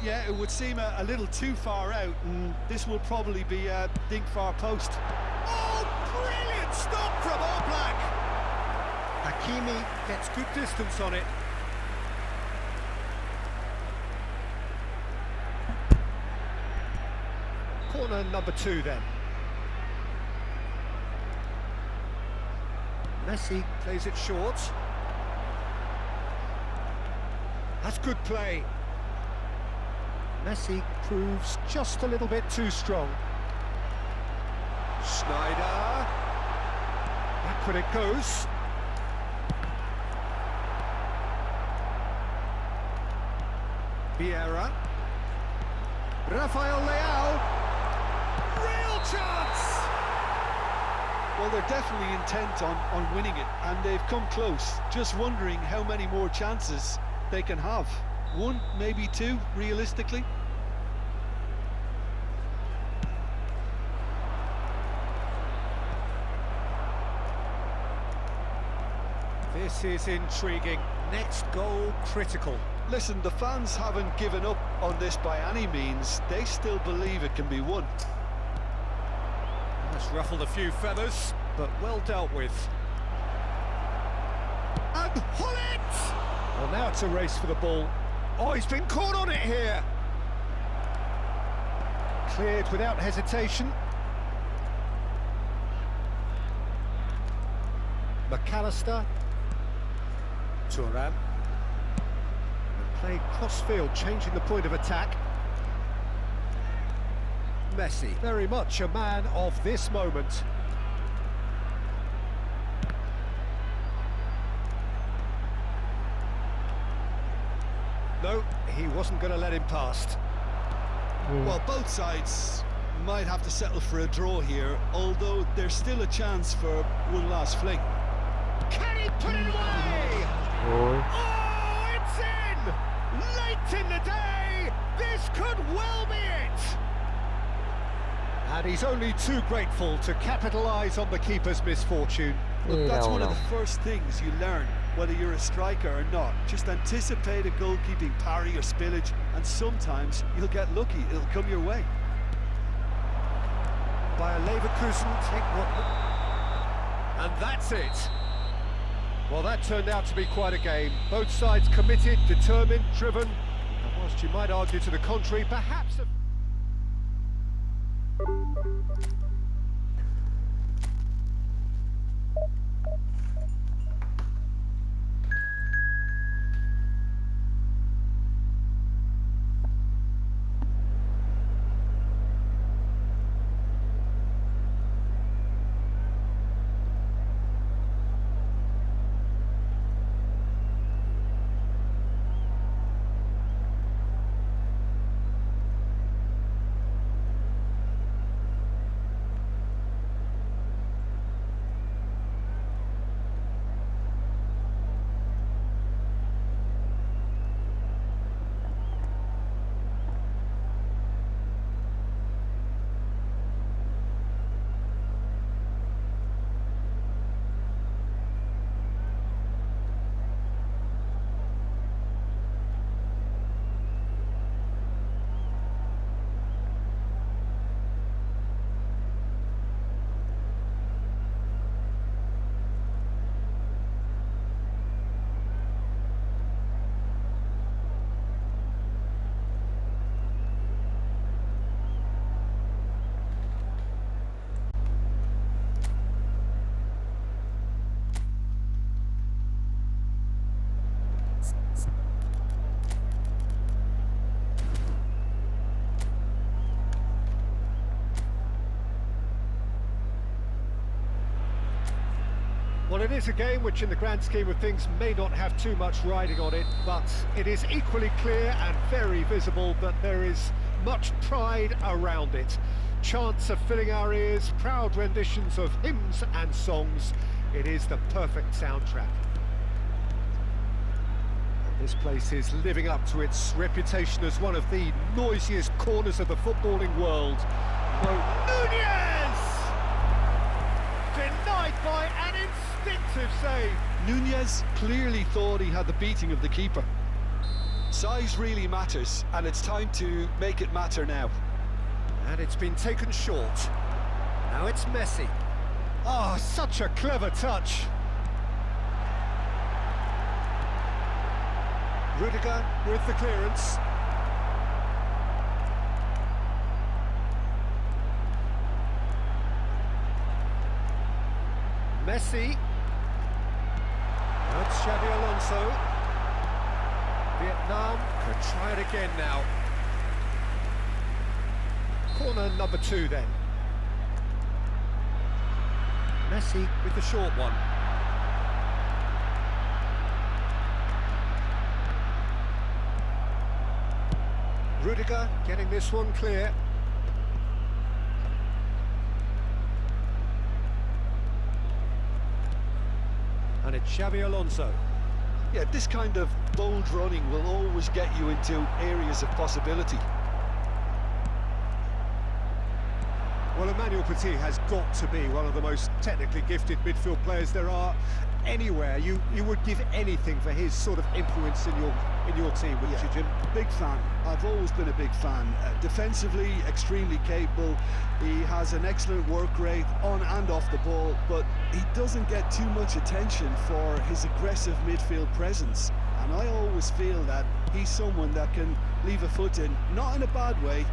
Yeah, it would seem a little too far out, and this will probably be a dink far post. Oh, brilliant stop from Oblak! Hakimi gets good distance on it. Corner number 2 then. Messi plays it short. That's good play. Messi proves just a little bit too strong. Schneider. Back when it goes. Vieira. Rafael Leao. Real chance! Well, they're definitely intent on winning it, and they've come close. Just wondering how many more chances they can have. 1, maybe 2, realistically. This is intriguing. Next goal critical. Listen, the fans haven't given up on this by any means. They still believe it can be won. That's ruffled a few feathers, but well dealt with. And Hullet! Well, now it's a race for the ball. Oh, he's been caught on it here. Cleared without hesitation. McAllister. Thuram. Played cross-field, changing the point of attack. Messi, very much a man of this moment. No, he wasn't going to let him past. Well, both sides might have to settle for a draw here, although there's still a chance for one last fling. Can he put it away? Oh, it's in! Late in the day, this could well be it! And he's only too grateful to capitalise on the keeper's misfortune. Look, that's one of the first things you learn, whether you're a striker or not. Just anticipate a goalkeeping parry or spillage, and sometimes you'll get lucky, it'll come your way. By Leverkusen, take what... And that's it. Well, that turned out to be quite a game. Both sides committed, determined, driven. And whilst you might argue to the contrary, perhaps... Well, it is a game which in the grand scheme of things may not have too much riding on it, but it is equally clear and very visible that there is much pride around it. Chants are filling our ears, proud renditions of hymns and songs. It is the perfect soundtrack. And this place is living up to its reputation as one of the noisiest corners of the footballing world. Nunez! Denied by an instinctive save. Nunez clearly thought he had the beating of the keeper. Size really matters, and it's time to make it matter now. And it's been taken short. Now it's Messi. Oh, such a clever touch. Rudiger with the clearance. Messi. That's Xabi Alonso. Vietnam can try it again now. Corner number 2 then. Messi with the short one. Rudiger getting this one clear. And it's Xabi Alonso. Yeah, this kind of bold running will always get you into areas of possibility. Well, Emmanuel Petit has got to be one of the most technically gifted midfield players there are anywhere. You would give anything for his sort of influence in your team, wouldn't you, Jim? Big fan. I've always been a big fan. Defensively, extremely capable. He has an excellent work rate on and off the ball, but he doesn't get too much attention for his aggressive midfield presence. And I always feel that he's someone that can leave a foot in, not in a bad way,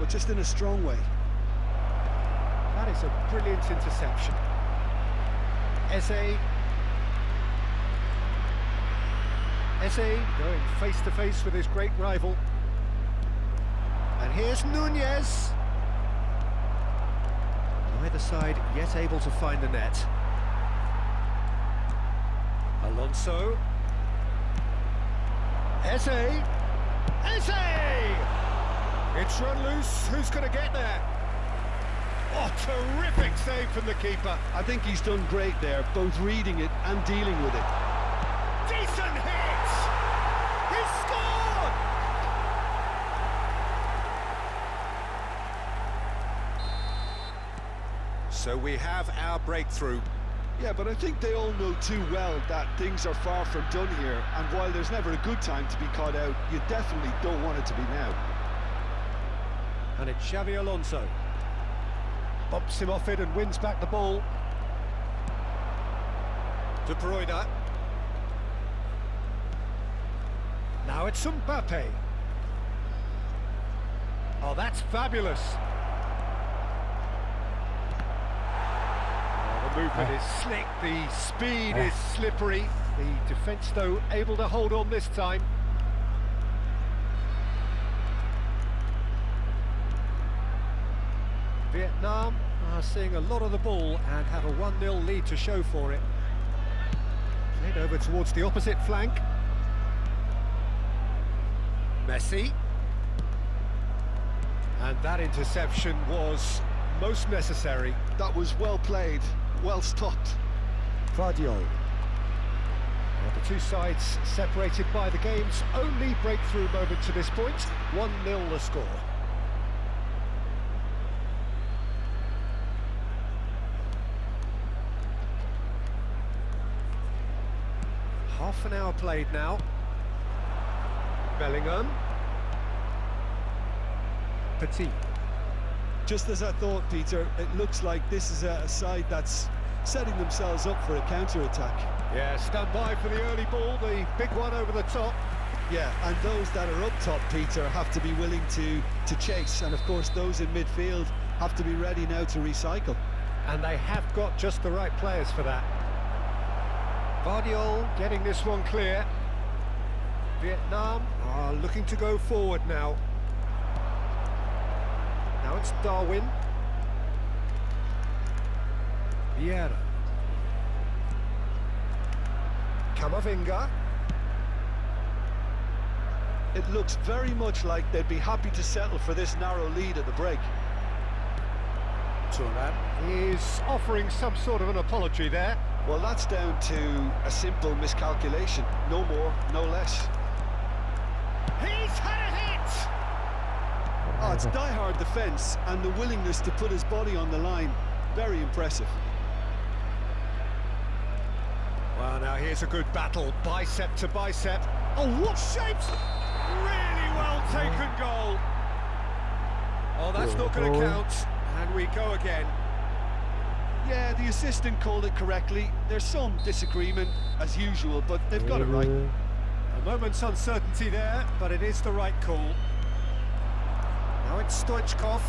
but just in a strong way. That is a brilliant interception. Eze going face-to-face with his great rival. And here's Nunez. Neither side yet able to find the net. Alonso. Eze! It's run loose. Who's going to get there? Oh, terrific save from the keeper. I think he's done great there, both reading it and dealing with it. Decent hit! He scored! So we have our breakthrough. Yeah, but I think they all know too well that things are far from done here, and while there's never a good time to be caught out, you definitely don't want it to be now. And it's Xabi Alonso. Bumps him off it and wins back the ball. De Bruyne. Now it's Mbappe. Oh, that's fabulous. Oh, the movement is slick, the speed is slippery. The defence, though, able to hold on this time. Vietnam are seeing a lot of the ball and have a 1-0 lead to show for it. Played over towards the opposite flank. Messi. And that interception was most necessary. That was well played, well stopped. Guardiola. The two sides separated by the game's only breakthrough moment to this point. 1-0 the score. Half an hour played now. Bellingham. Petit. Just as I thought, Peter, it looks like this is a side that's setting themselves up for a counter-attack. Yeah, stand by for the early ball, the big one over the top. Yeah, and those that are up top, Peter, have to be willing to chase, and of course those in midfield have to be ready now to recycle. And they have got just the right players for that. Guardiola getting this one clear. Vietnam are looking to go forward now. Now it's Darwin. Vieira. Camavinga. It looks very much like they'd be happy to settle for this narrow lead at the break. Turan is offering some sort of an apology there. Well, that's down to a simple miscalculation. No more, no less. He's had a hit! Oh, it's die-hard defence and the willingness to put his body on the line. Very impressive. Well, now here's a good battle, bicep to bicep. Oh, what shapes! Really well taken goal. Oh, that's not going to count. And we go again. Yeah, the assistant called it correctly. There's some disagreement, as usual, but they've got it right. A moment's uncertainty there, but it is the right call. Now it's Stoichkov.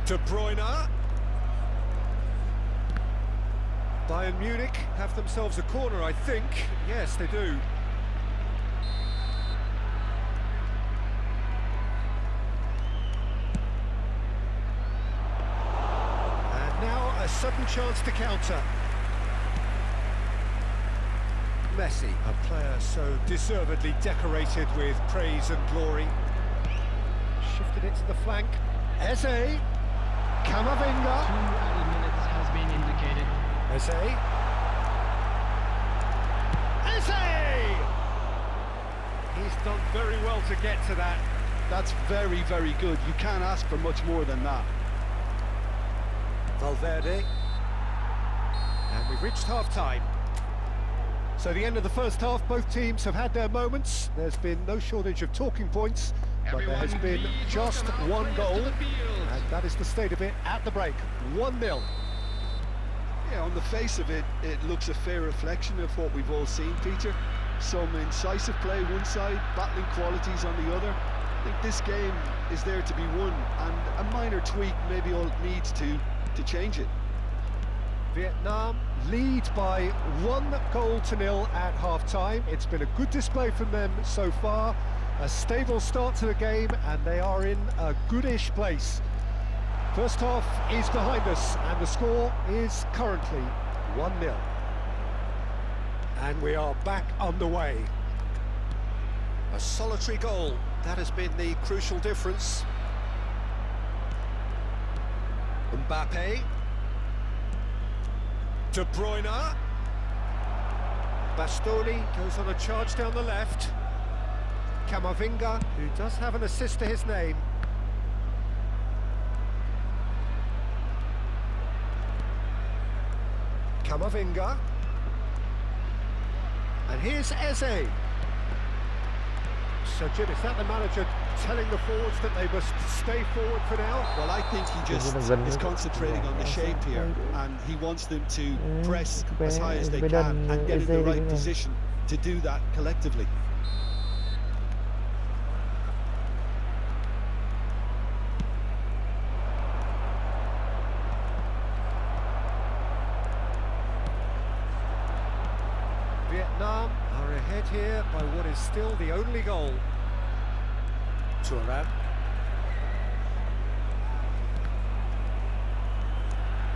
De Bruyne. Bayern Munich have themselves a corner, I think. Yes, they do. And now a sudden chance to counter. Messi, a player so deservedly decorated with praise and glory. Shifted it to the flank. Eze. Camavinga. 2 added minutes has been indicated. Eze. Eze! He's done very well to get to that. That's very, very good. You can't ask for much more than that. Valverde. And we've reached half-time. So the end of the first half, both teams have had their moments. There's been no shortage of talking points, but there has been just one goal, and that is the state of it at the break. 1-0. Yeah, on the face of it, it looks a fair reflection of what we've all seen, Peter. Some incisive play one side, battling qualities on the other. I think this game is there to be won, and a minor tweak maybe all it needs to change it. Vietnam lead by 1-0 at half-time. It's been a good display from them so far. A stable start to the game, and they are in a goodish place. First half is behind us, and the score is currently 1-0. And we are back underway. A solitary goal, that has been the crucial difference. Mbappe. De Bruyne. Bastoni goes on a charge down the left. Camavinga, who does have an assist to his name. Camavinga. And here's Eze. So, Jim, is that the manager telling the forwards that they must stay forward for now? Well, I think he just is concentrating on the shape here, and he wants them to press as high as they can and get in the right position to do that collectively. Vietnam are ahead here by what is still the only goal. Thuram.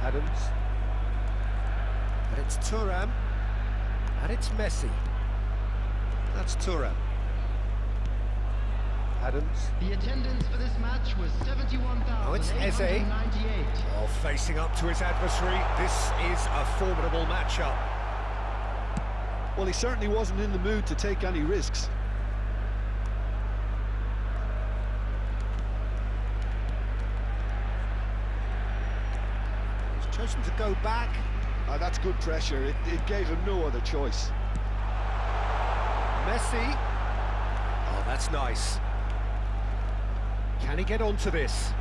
Adams. And it's Thuram. And it's Messi. That's Thuram. Adams. The attendance for this match was 71,898. Oh, it's Eze. Oh, facing up to his adversary. This is a formidable matchup. Well, he certainly wasn't in the mood to take any risks. He's chosen to go back. That's good pressure. It gave him no other choice. Messi. Oh, that's nice. Can he get onto this?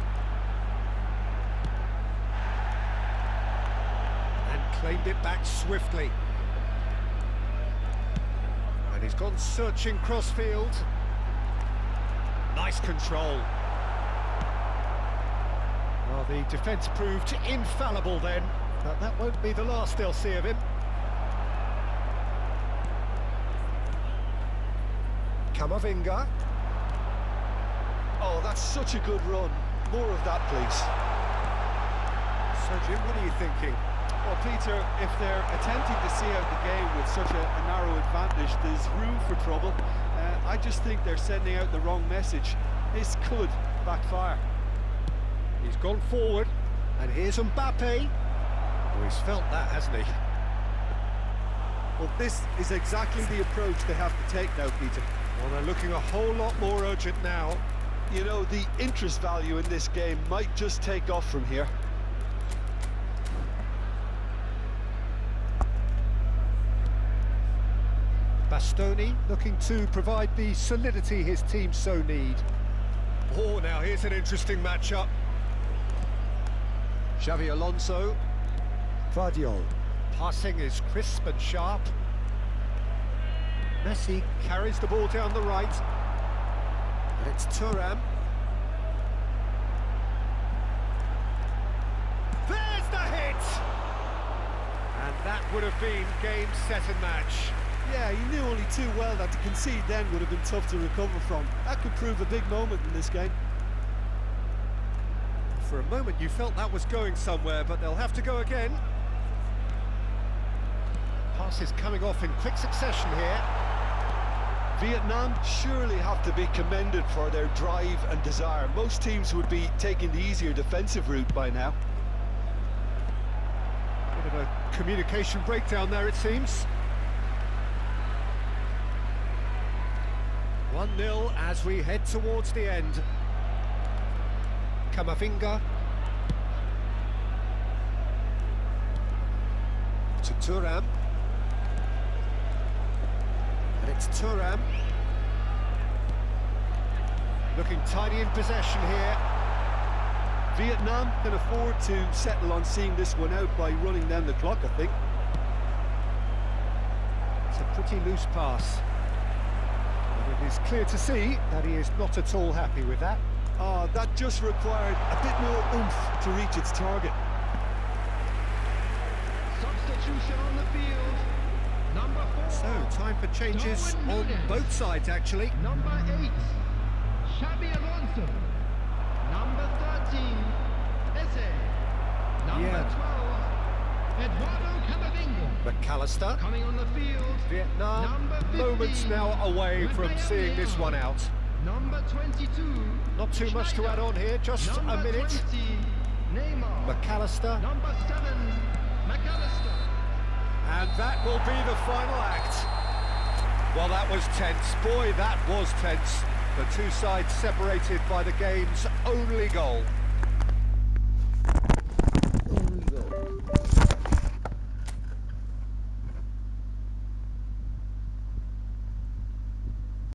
And claimed it back swiftly. And he's gone searching crossfield. Nice control. Well, the defence proved infallible then, but that won't be the last they'll see of him. Camavinga. Oh, that's such a good run. More of that, please. So, Jim, what are you thinking? Well, Peter, if they're attempting to see out the game with such a narrow advantage, there's room for trouble. I just think they're sending out the wrong message. This could backfire. He's gone forward, and here's Mbappe. Oh, he's felt that, hasn't he? Well, this is exactly the approach they have to take now, Peter. Well, they're looking a whole lot more urgent now. You know, the interest value in this game might just take off from here. Bastoni looking to provide the solidity his team so need. Oh, now here's an interesting matchup. Xavi Alonso. Vardiol. Passing is crisp and sharp. Messi carries the ball down the right. And it's Thuram. There's the hit! And that would have been game, set and match. Yeah, he knew only too well that to concede then would have been tough to recover from. That could prove a big moment in this game. For a moment you felt that was going somewhere, but they'll have to go again. Passes coming off in quick succession here. Vietnam surely have to be commended for their drive and desire. Most teams would be taking the easier defensive route by now. Bit of a communication breakdown there, it seems. 1-0 as we head towards the end. Camavinga. To Thuram. And it's Thuram. Looking tidy in possession here. Vietnam can afford to settle on seeing this one out by running down the clock, I think. It's a pretty loose pass. But it is clear to see that he is not at all happy with that. Oh, that just required a bit more oomph to reach its target. Substitution on the field. Number 4. So, time for changes Darwin on Núñez. both sides, actually. Number 8. Xabi Alonso. Number 13. Eze. Number 12. Eduardo Camavinga. McAllister. Coming on the field. Vietnam, Number 15. moments now away from Rafael seeing this Leão. one out. Number 22. Not too much to add on here, just Number a minute. 20. Neymar. McAllister. Number 7. McAllister. And that will be the final act. Well, that was tense. Boy, that was tense. The two sides separated by the game's only goal.